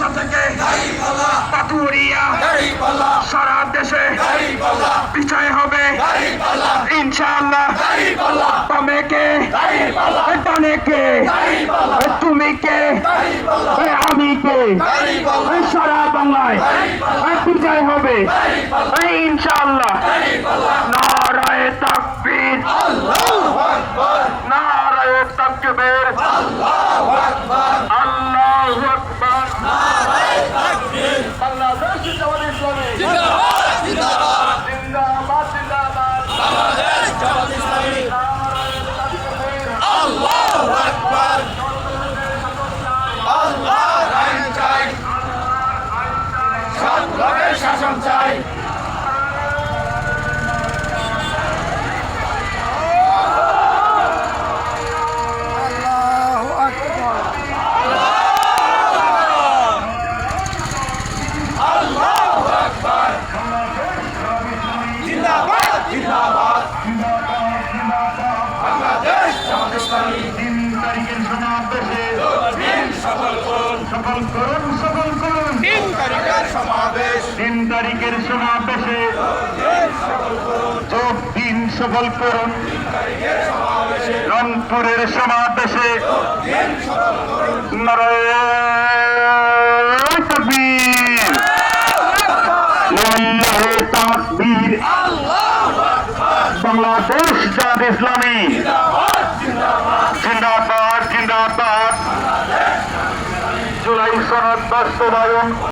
বর্ষা থেকে পাতুরিয়া সারা দেশে বিজয় হবে ইনশাআল্লাহ। বামে কে ডানে কে তুমি কে আমি কে সারা বাংলায় বিজয় হবে ইনশাআল্লাহ। নারায়ে তাকবীর, নারায়ে তাকবীর, আল্লাহু আকবার, আল্লাহু আকবার। বাংলাদেশ জামাত ইসলামী জিন্দাবাদ, জিন্দাবাদ, জিন্দাবাদ, জিন্দাবাদ। বাংলাদেশ জামাত ইসলামী আল্লাহু আকবার, আল্লাহর আইন চাই, সৎভাবে শাসন চাই। বাংলাদেশ জামাত ইসলামী 3 তারিখের সমাবেশে সফল করুন, সফল করুন, সফল করুন। 3 তারিখের সমাবেশ, 3 তারিখের সমাবেশে যোগ দিন, সফল করুন। 3 তারিখের সমাবেশে রংপুরের সমাবেশে নারায়ে তাকবীর, নারায়ে তাকবীর, আল্লাহু আকবার। বাংলাদেশ জামাত ইসলামী জিন্দাবাদ, জিন্দাবাদ। জুলাই সনদ বাস্তবায়ন।